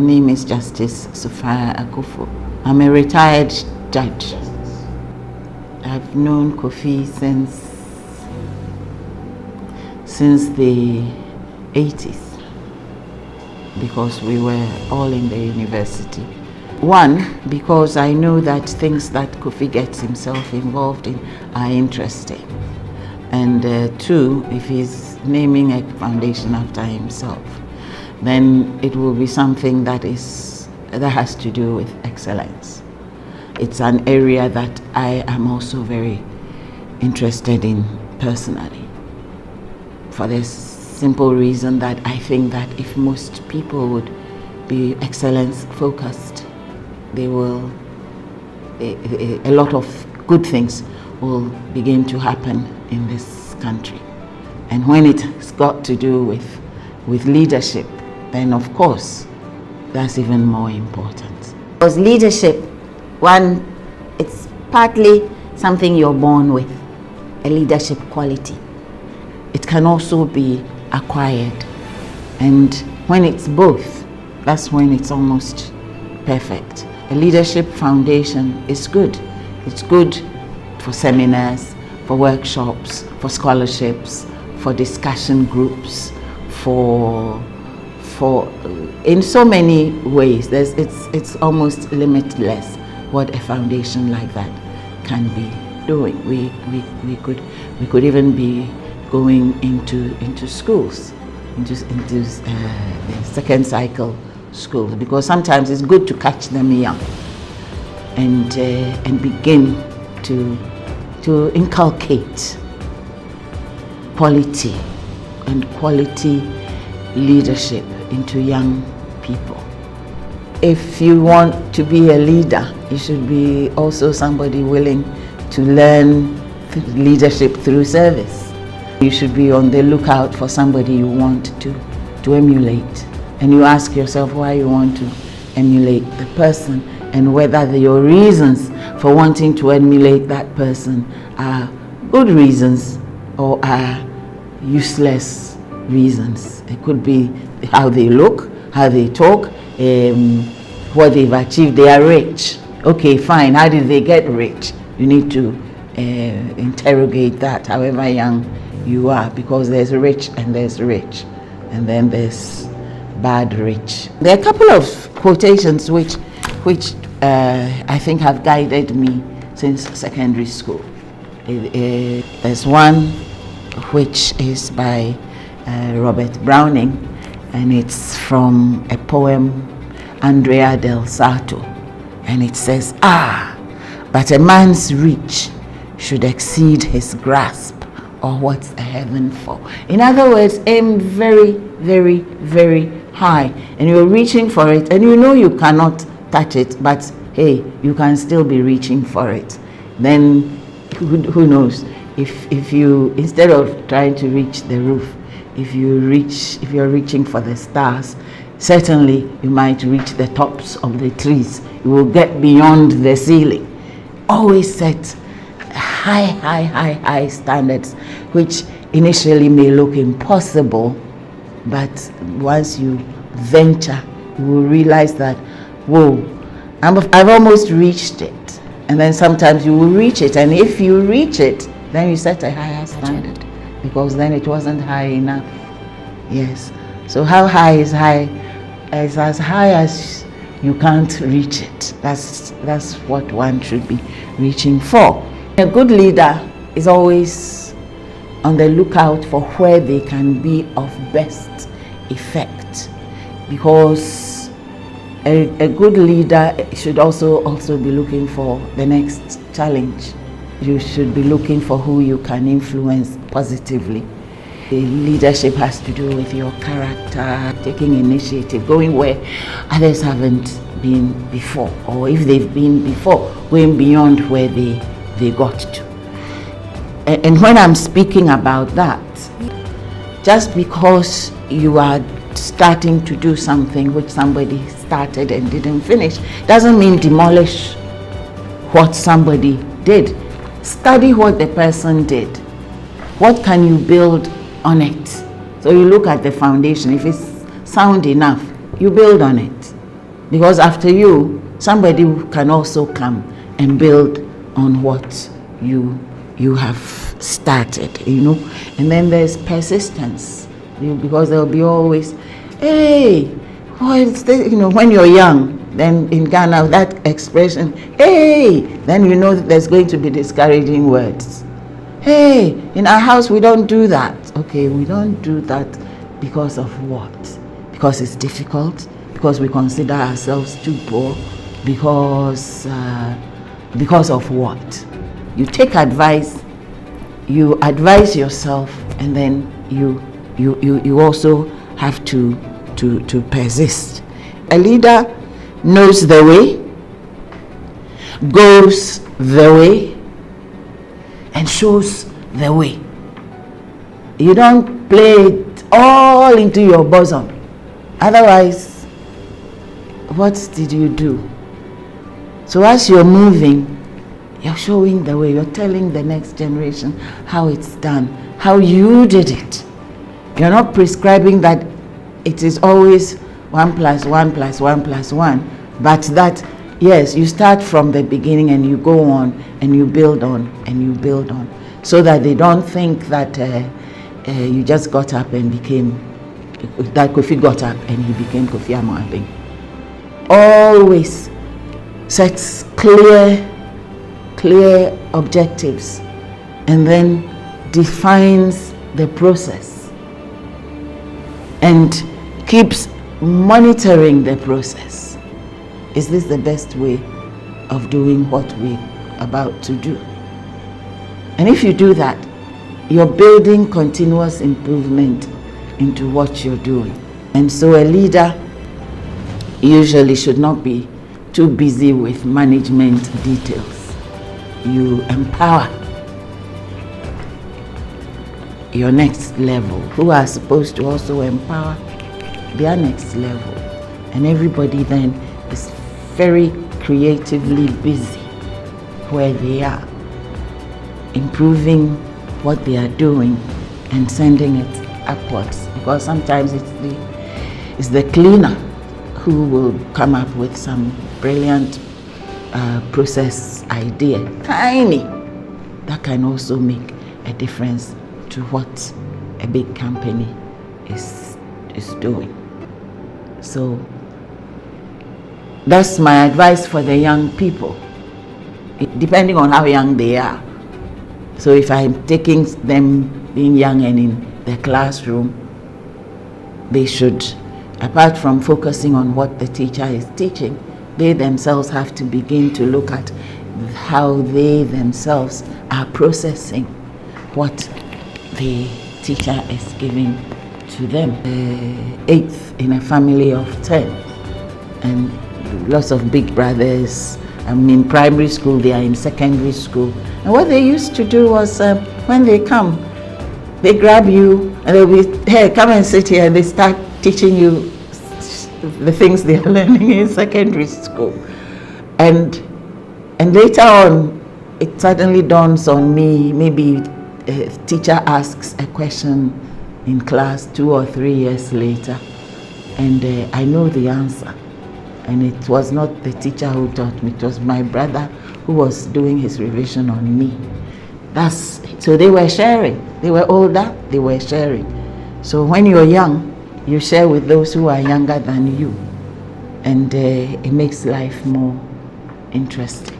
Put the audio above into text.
name is Justice Sophia Akuffo. I'm a retired judge. I've known Kofi since the 80s because we were all in the university. One, because I know that things that Kofi gets himself involved in are interesting. And two, if he's naming a foundation after himself, then it will be something that has to do with excellence. It's an area that I am also very interested in personally, for the simple reason that I think that if most people would be excellence focused, they will, a lot of good things will begin to happen in this country. And when it's got to do with leadership, then of course that's even more important. Because leadership, one, it's partly something you're born with, a leadership quality. It can also be acquired, and when it's both, that's when it's almost perfect. A leadership foundation is good. It's good for seminars, for workshops, for scholarships, for discussion groups, for in so many ways. It's almost limitless what a foundation like that can be doing. We could even be going into schools, into second cycle schools, because sometimes it's good to catch them young and begin to inculcate polity and quality leadership into young people. If you want to be a leader, you should be also somebody willing to learn leadership through service. You should be on the lookout for somebody you want to emulate. And you ask yourself why you want to emulate the person, and whether your reasons for wanting to emulate that person are good reasons or are useless reasons. It could be how they look, how they talk, what they've achieved. They are rich. Okay, fine. How did they get rich? You need to interrogate that, however young you are, because there's rich and there's rich, and then there's bad rich. There are a couple of quotations which I think have guided me since secondary school. There's one which is by Robert Browning, and it's from a poem, Andrea del Sarto, and it says, but a man's reach should exceed his grasp, or what's a heaven for. In other words, aim very, very, very high, and you're reaching for it, and you know you cannot touch it, but hey, you can still be reaching for it. Then who knows, if you, instead of trying to reach the roof, if you're reaching for the stars, certainly you might reach the tops of the trees. You will get beyond the ceiling. Always set high standards, which initially may look impossible, but once you venture, you will realize that, whoa, I've almost reached it. And then sometimes you will reach it, and if you reach it, then you set a higher standard, because then it wasn't high enough. Yes. So how high is high? Is as high as you can't reach it. That's what one should be reaching for. A good leader is always on the lookout for where they can be of best effect, because a good leader should also be looking for the next challenge. You should be looking for who you can influence positively. The leadership has to do with your character, taking initiative, going where others haven't been before, or if they've been before, going beyond where they got to. And when I'm speaking about that, just because you are starting to do something which somebody started and didn't finish, doesn't mean demolish what somebody did. Study what the person did. What can you build on it? So you look at the foundation. If it's sound enough, you build on it. Because after you, somebody can also come and build on what you have started, And then there's persistence, because there'll be always, hey, when you're young, then in Ghana, that expression, hey, then there's going to be discouraging words. Hey, in our house we don't do that. Okay, we don't do that because of what? Because it's difficult, because we consider ourselves too poor, because of what? You take advice, you advise yourself, and then you also have to persist. A leader knows the way, goes the way, and shows the way. You don't play it all into your bosom. Otherwise, what did you do? So as you're moving, you're showing the way. You're telling the next generation how it's done, how you did it. You're not prescribing that it is always 1 + 1 + 1 + 1, but that, yes, you start from the beginning and you go on and you build on and you build on, so that they don't think that you just got up and became, that Kofi got up and he became Kofi Amoabeng. Always sets clear objectives and then defines the process and keeps monitoring the process. Is this the best way of doing what we're about to do? And if you do that, you're building continuous improvement into what you're doing. And so a leader usually should not be too busy with management details. You empower your next level, who are supposed to also empower their next level. And everybody then is very creatively busy where they are, improving what they are doing and sending it upwards. Because sometimes it's the cleaner who will come up with some brilliant process idea, tiny, that can also make a difference to what a big company is doing. So that's my advice for the young people, depending on how young they are. So if I'm taking them being young and in the classroom, they should, apart from focusing on what the teacher is teaching, they themselves have to begin to look at how they themselves are processing what the teacher is giving to them. Eighth in a family of 10, and lots of big brothers. I'm in primary school, they are in secondary school. And what they used to do was, when they come, they grab you and they'll be, hey, come and sit here, and they start teaching you the things they are learning in secondary school. And later on, it suddenly dawns on me, maybe a teacher asks a question in class 2 or 3 years later, and I know the answer. And it was not the teacher who taught me, it was my brother who was doing his revision on me. So they were sharing. They were older, they were sharing. So when you're young, you share with those who are younger than you. And it makes life more interesting.